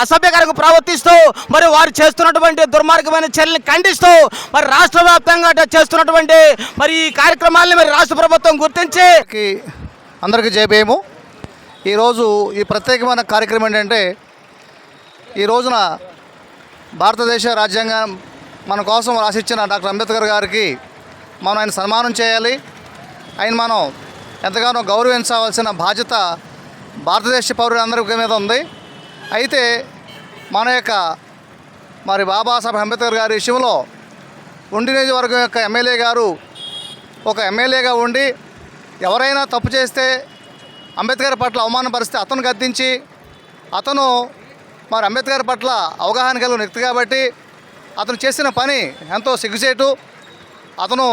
అసభ్యకరంగా ప్రవర్తిస్తూ మరి వారు చేస్తున్నటువంటి దుర్మార్గమైన చర్యలను ఖండిస్తూ మరి రాష్ట్ర వ్యాప్తంగా చేస్తున్నటువంటి మరి ఈ కార్యక్రమాలను మరి రాష్ట్ర ప్రభుత్వం గుర్తించి అందరికీ జయభీము. ఈరోజు ఈ ప్రత్యేకమైన కార్యక్రమం ఏంటంటే, ఈ రోజున భారతదేశ రాజ్యాంగం మన కోసం రాసిచ్చిన డాక్టర్ అంబేద్కర్ గారికి మనం ఆయన సన్మానం చేయాలి. ఆయన మనం ఎంతగానో గౌరవించవలసిన బాధ్యత భారతదేశ పౌరులందరి మీద ఉంది. అయితే మన యొక్క మరి బాబాసాహెబ్ అంబేద్కర్ గారి విషయంలో ఉండి నియోజకవర్గం యొక్క ఎమ్మెల్యే గారు ఒక ఎమ్మెల్యేగా ఉండి ఎవరైనా తప్పు చేస్తే అంబేద్కర్ పట్ల అవమానపరిస్తే అతను గద్దించి, అతను మరి అంబేద్కర్ పట్ల అవగాహన కలిగిన వ్యక్తి కాబట్టి అతను చేసిన పని ఎంతో సిగ్గుచేటు, అతను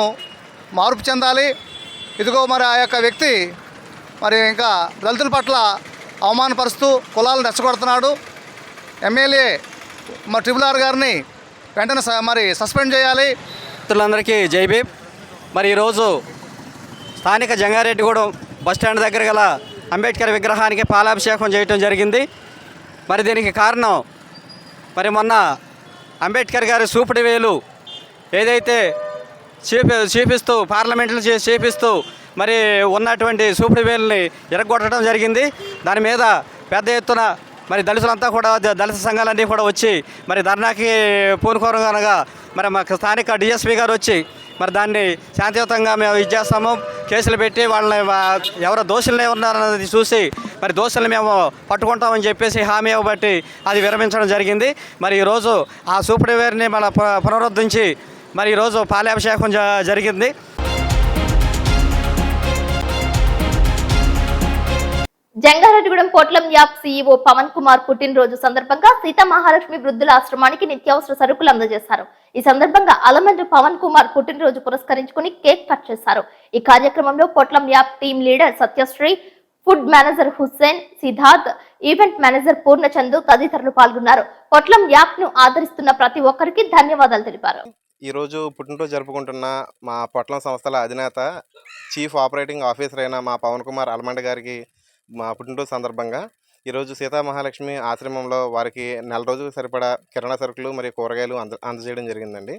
మార్పు చెందాలి. ఇదిగో మరి ఆ యొక్క వ్యక్తి మరి ఇంకా దళితుల పట్ల అవమానపరుస్తూ కులాలను రెచ్చగొడుతున్నాడు. ఎమ్మెల్యే మరి RRR గారిని వెంటనే మరి సస్పెండ్ చేయాలి. మిత్రులందరికీ జై భీమ్. మరి ఈరోజు స్థానిక జంగారెడ్డిగూడెం బస్టాండ్ దగ్గర గల అంబేద్కర్ విగ్రహానికి పాలాభిషేకం చేయటం జరిగింది. మరి దీనికి కారణం మరి మొన్న అంబేద్కర్ గారి చూపుడు వేలు ఏదైతే చూపిస్తూ పార్లమెంట్లో చూపిస్తూ మరి ఉన్నటువంటి చూపుడు వేలుని ఇరగొట్టడం జరిగింది. దాని మీద పెద్ద ఎత్తున మరి దళితులంతా కూడా, దళిత సంఘాలన్నీ కూడా వచ్చి మరి ధర్నాకి పూనుకోరగా మరి మాకు స్థానిక DSP గారు వచ్చి మరి దాన్ని శాంతియుతంగా మేము ఇచ్చేస్తాము, కేసులు పెట్టి వాళ్ళని ఎవరో దోషులనే ఉన్నారన్నది చూసి మరి దోషుల్ని మేము పట్టుకుంటామని చెప్పేసి హామీ ఇవ్వబట్టి అది విరమించడం జరిగింది. మరి ఈరోజు ఆ సూపర్ వేర్ని మన పునరుద్ధరించి మరి ఈరోజు పాలాభిషేకం జరిగింది. జంగారెడ్డిగూడెం పొట్లం యాప్ CEO పవన్ కుమార్ పుట్టినరోజు సందర్భంగా సీతామహాలక్ష్మి వృద్ధుల ఆశ్రమానికి నిత్యావసర సరుకులు అందజేశారు. ఈ సందర్భంగా అలమండ్రి పవన్ కుమార్ పుట్టినరోజు పురస్కరించుకుని కేక్ కట్ చేశారు. ఈ కార్యక్రమంలో Potlam app team leader Satyasri, food manager Hussain, Siddharth, event manager Purnachandu తదితరులు పాల్గొన్నారు. పొట్లం యాప్ ను ఆదరిస్తున్న ప్రతి ఒక్కరికి ధన్యవాదాలు తెలిపారు. ఈరోజు పుట్టినరోజు జరుపుకుంటున్న మా పొట్లం సంస్థల అధినేత, చీఫ్ ఆపరేటింగ్ ఆఫీసర్ అయిన మా పవన్ కుమార్ అలమండ గారికి మా పుట్టినరోజు సందర్భంగా ఈరోజు సీతామహాలక్ష్మి ఆశ్రమంలో వారికి నెల రోజులకు సరిపడా కిరాణా సరుకులు మరియు కూరగాయలు అందజేయడం జరిగిందండి.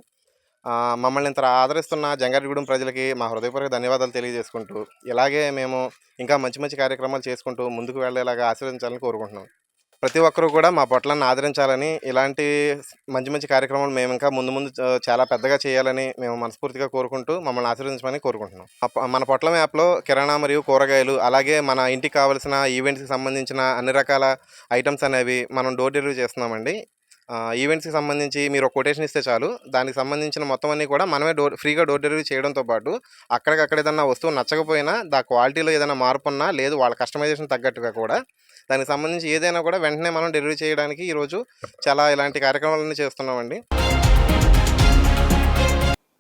మమ్మల్ని ఇంత ఆదరిస్తున్న జంగారెడ్డిగూడెం ప్రజలకి మా హృదయపూర్వక ధన్యవాదాలు తెలియజేసుకుంటూ, ఇలాగే మేము ఇంకా మంచి మంచి కార్యక్రమాలు చేసుకుంటూ ముందుకు వెళ్ళేలాగా ఆశీర్వదించాలని కోరుకుంటున్నాం. ప్రతి ఒక్కరూ కూడా మా పొట్లాన్ని ఆదరించాలని, ఇలాంటి మంచి మంచి కార్యక్రమాలు మేము ఇంకా ముందు ముందు చాలా పెద్దగా చేయాలని మేము మనస్ఫూర్తిగా కోరుకుంటూ మమ్మల్ని ఆశీర్వదించమని కోరుకుంటున్నాం. మన పొట్లం యాప్లో కిరాణా మరియు కూరగాయలు, అలాగే మన ఇంటికి కావాల్సిన ఈవెంట్స్కి సంబంధించిన అన్ని రకాల ఐటమ్స్ అనేవి మనం డోర్ డెలివరీ చేస్తున్నామండి. ఈవెంట్స్కి సంబంధించి మీరు ఒక కొటేషన్ ఇస్తే చాలు, దానికి సంబంధించిన మొత్తం అన్నీ కూడా మనమే ఫ్రీగా డోర్ డెలివరీ చేయడంతో పాటు అక్కడికక్కడ ఏదైనా వస్తువు నచ్చకపోయినా, దా క్వాలిటీలో ఏదైనా మార్పు ఉన్నా, లేదు వాళ్ళ కస్టమైజేషన్ తగ్గట్టుగా కూడా దానికి సంబంధించి ఏదైనా కూడా వెంటనే మనం డెలివరీ చేయడానికి ఈరోజు చాలా ఇలాంటి కార్యక్రమాలన్నీ చేస్తున్నామండి.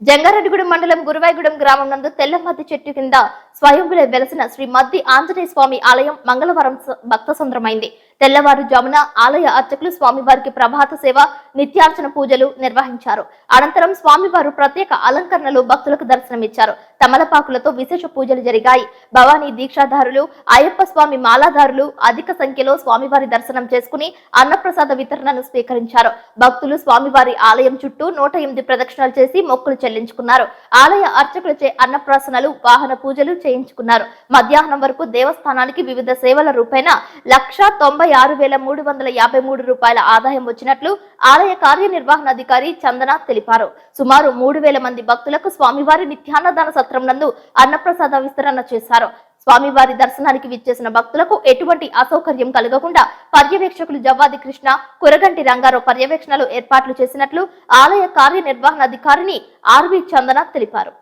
జంగారెడ్డిగూడెం మండలం గురువాయిగూడెం గ్రామం నందు తెల్లమద్ది చెట్టు కింద స్వయంభులే వెలసిన శ్రీ మద్ది ఆంజనేయ స్వామి ఆలయం మంగళవారం భక్త సంద్రమైంది. తెల్లవారుజామున ఆలయ అర్చకులు స్వామివారికి ప్రభాత సేవ, నిత్యార్చన పూజలు నిర్వహించారు. అనంతరం స్వామివారు ప్రత్యేక అలంకరణలో భక్తులకు దర్శనమిచ్చారు. తమలపాకులతో విశేష పూజలు జరిగాయి. భవానీ దీక్షాదారులు, అయ్యప్ప స్వామి మాలాదారులు అధిక సంఖ్యలో స్వామివారి దర్శనం చేసుకుని అన్నప్రసాద వితరణను స్వీకరించారు. భక్తులు స్వామివారి ఆలయం చుట్టూ 108 ప్రదక్షిణలు చేసి మొక్కులు చెల్లించుకున్నారు. ఆలయ అర్చకులచే అన్నప్రాసనలు, వాహన పూజలు చేయించుకున్నారు. మధ్యాహ్నం వరకు దేవస్థానానికి వివిధ సేవల రూపేణ 1,96,353 రూపాయల ఆదాయం వచ్చినట్లు ఆలయ కార్యనిర్వహణాధికారి చందన తెలిపారు. సుమారు 3,000 మంది భక్తులకు స్వామివారి నిత్యాన్నదాన సత్రం నందు అన్నప్రసాద విస్తరణ చేశారు. స్వామివారి దర్శనానికి విచ్చేసిన భక్తులకు ఎటువంటి అసౌకర్యం కలగకుండా పర్యవేక్షకులు జవ్వాది కృష్ణ, కురగంటి రంగారావు పర్యవేక్షణలు ఏర్పాట్లు చేసినట్లు ఆలయ కార్యనిర్వహణాధికారిని RV చందన తెలిపారు.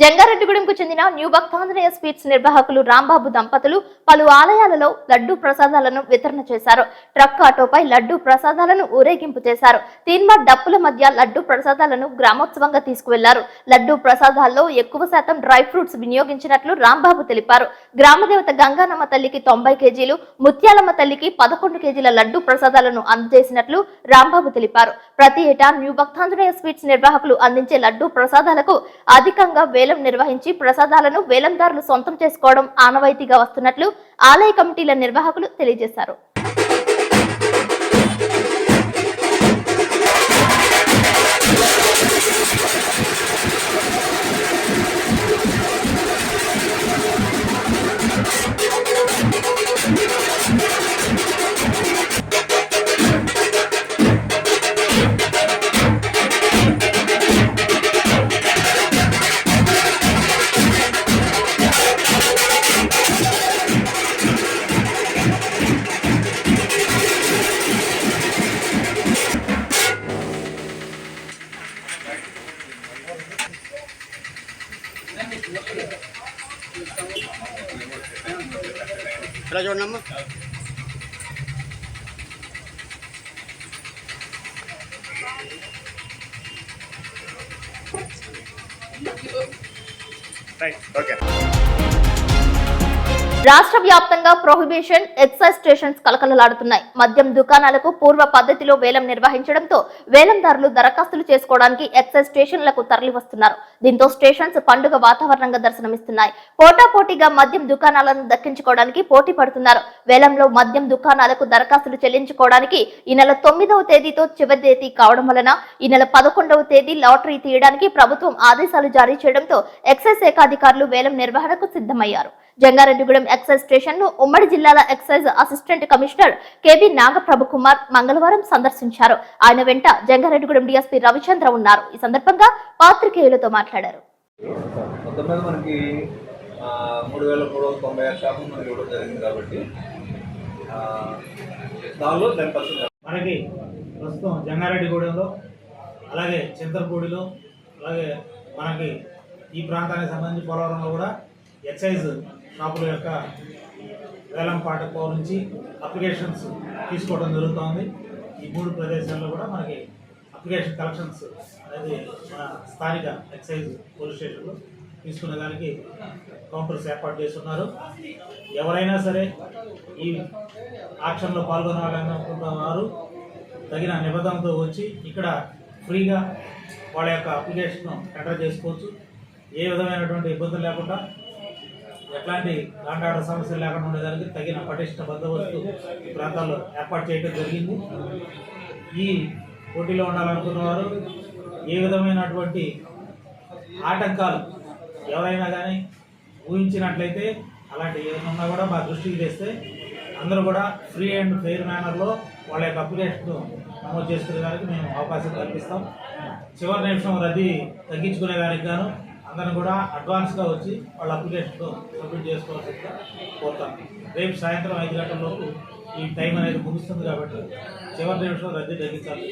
జంగారెడ్డిగూడెంకు చెందిన న్యూ భక్తాంజనేయ స్వీట్స్ నిర్వాహకులు రాంబాబు దంపతులు పలు ఆలయాలలో లడ్డూ ప్రసాదాలను వితరణ చేశారు. ట్రక్ ఆటోపై లడ్డూ ప్రసాదాలను ఊరేగింపు చేశారు. తీన్మా డప్పుల మధ్య లడ్డూ ప్రసాదాలను గ్రామోత్సవంగా తీసుకువెళ్లారు. లడ్డూ ప్రసాదాల్లో ఎక్కువ శాతం డ్రై ఫ్రూట్స్ వినియోగించినట్లు రాంబాబు తెలిపారు. గ్రామదేవత గంగానమ్మ తల్లికి 90 కేజీలు, ముత్యాలమ్మ తల్లికి 11 కేజీల లడ్డూ ప్రసాదాలను అందజేసినట్లు రాంబాబు తెలిపారు. ప్రతి ఏటా న్యూ భక్తాంజనేయ స్వీట్స్ నిర్వాహకులు అందించే లడ్డూ ప్రసాదాలకు అధికంగా వేలం నిర్వహించి ప్రసాదాలను వేలందారులు సొంతం చేసుకోవడం ఆనవాయితీగా వస్తున్నట్లు ఆలయ కమిటీల నిర్వాహకులు తెలియజేశారు. ఇలా చూడమ్మా. ఓకే. రాష్ట్ర వ్యాప్తంగా ప్రొహిబిషన్ ఎక్సైజ్ స్టేషన్స్ కలకలలాడుతున్నాయి. మద్యం దుకాణాలకు పూర్వ పద్ధతిలో వేలం నిర్వహించడంతో వేలందారులు దరఖాస్తులు చేసుకోవడానికి ఎక్సైజ్ స్టేషన్లకు తరలి వస్తున్నారు. దీంతో స్టేషన్స్ పండుగ వాతావరణంగా దర్శనమిస్తున్నాయి. పోటాపోటీగా మద్యం దుకాణాలను దక్కించుకోవడానికి పోటీ పడుతున్నారు. వేలంలో మద్యం దుకాణాలకు దరఖాస్తులు చెల్లించుకోవడానికి ఈ నెల 9వ తేదీతో చివరి తేదీ కావడం వలన ఈ నెల 11వ తేదీ లాటరీ తీయడానికి ప్రభుత్వం ఆదేశాలు జారీ చేయడంతో ఎక్సైజ్ శాఖ అధికారులు వేలం నిర్వహణకు సిద్ధమయ్యారు. జంగారెడ్డిగూడెం ఎక్సైజ్ స్టేషన్ ను ఉమ్మడి జిల్లాల excise assistant commissioner KB Nagaprabhu Kumar మంగళవారం సందర్శించారు. ఆయన వెంట జంగారెడ్డిగూడెం డీఎస్పీ రవిచంద్ర ఉన్నారు. ఈ సందర్భంగా పాత్రికేయులతో మాట్లాడారు. మనకి 3396 షాపులు మనకి ఇవ్వడం జరిగింది కాబట్టి దానిలో 10% మనకి ప్రస్తుతం జంగారెడ్డిగూడెంలో, అలాగే చింతలపూడిలో, అలాగే మనకి ఈ ప్రాంతానికి సంబంధించి పోలవరంలో కూడా ఎక్సైజ్ షాపుల యొక్క వేలం పాటకు నుంచి అప్లికేషన్స్ తీసుకోవడం జరుగుతోంది. ఈ 3 ప్రదేశాల్లో కూడా మనకి అప్లికేషన్ కలెక్షన్స్ అనేది మన స్థానిక ఎక్సైజ్ పోలీస్ స్టేషన్లో తీసుకునే దానికి కౌంటర్స్ ఏర్పాటు చేస్తున్నారు. ఎవరైనా సరే ఈ ఆక్షన్లో పాల్గొనాలనుకున్న వారు తగిన నిబంధనలతో వచ్చి ఇక్కడ ఫ్రీగా వాళ్ళ యొక్క అప్లికేషన్ ఎంటర్ చేసుకోవచ్చు. ఏ విధమైనటువంటి ఇబ్బందులు లేకుండా, ఎట్లాంటి లాండ్ ఆర్డర్ సమస్యలు లేకుండా ఉండేదానికి తగిన పటిష్ట బందోబస్తు ఈ ప్రాంతాల్లో ఏర్పాటు చేయడం జరిగింది. ఈ పోటీలో ఉండాలనుకున్న వారు ఏ విధమైనటువంటి ఆటంకాలు ఎవరైనా కానీ ఊహించినట్లయితే అలాంటి ఏదైనా కూడా మా దృష్టికి తెస్తే అందరూ కూడా ఫ్రీ అండ్ ఫెయిర్ మేనర్లో వాళ్ళ యొక్క అప్లికేషన్ నమోదు చేసుకునే దానికి మేము అవకాశం కల్పిస్తాం. చివరి నిమిషం రద్దీ తగ్గించుకునే దానికి గాను అందరూ కూడా అడ్వాన్స్గా వచ్చి వాళ్ళ అప్లికేషన్ సబ్మిట్ చేసుకోవాల్సిందిగా కోరుతాం. రేపు సాయంత్రం 5 గంటలలోపు ఈ టైం అనేది ముగుస్తుంది కాబట్టి చివరి నిమిషం రద్దీ తగ్గించాలి.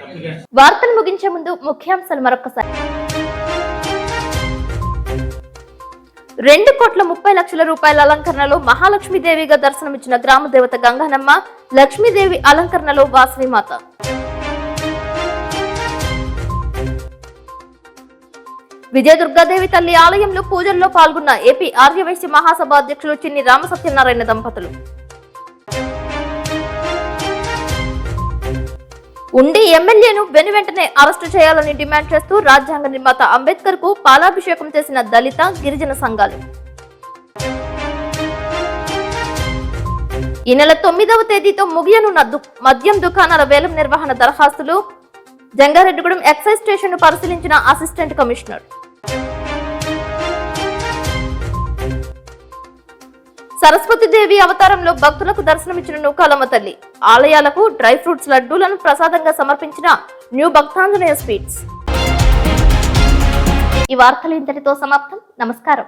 అప్లికేషన్. వార్తలు ముగించే ముందు ముఖ్యాంశాలు మరొకసారి. 2,30,00,000 రూపాయల అలంకరణలో మహాలక్ష్మీదేవిగా దర్శనమిచ్చిన గ్రామ దేవత గంగానమ్మ, లక్ష్మీదేవి అలంకరణలో వాసవిమాత. విజయదుర్గాదేవి తల్లి ఆలయంలో పూజల్లో పాల్గొన్న ఏపీ ఆర్యవైశ్య మహాసభ అధ్యక్షులు చిన్ని రామసత్యనారాయణ దంపతులు. ఉండి ఎమ్మెల్యేను వెనువెంటనే అరెస్టు చేయాలని డిమాండ్ చేస్తూ రాజ్యాంగ నిర్మాత అంబేద్కర్ కు పాలాభిషేకం చేసిన దళిత, గిరిజన సంఘాలు. ఈ నెల 9వ తేదీతో ముగియనున్న మద్యం దుకాణాల వేలం నిర్వహణ దరఖాస్తులు. జంగారెడ్డిగూడెం ఎక్సైజ్ స్టేషన్ ను పరిశీలించిన అసిస్టెంట్ కమిషనర్. సరస్వతీదేవి అవతారంలో భక్తులకు దర్శనమిచ్చిన నూకాలమ్మ తల్లి. ఆలయాలకు డ్రై ఫ్రూట్స్ లడ్డూలను ప్రసాదంగా సమర్పించిన న్యూ భక్తాంజనేయ స్వీట్స్. ఈ వార్తలు ఇంతటితో సమాప్తం. నమస్కారం.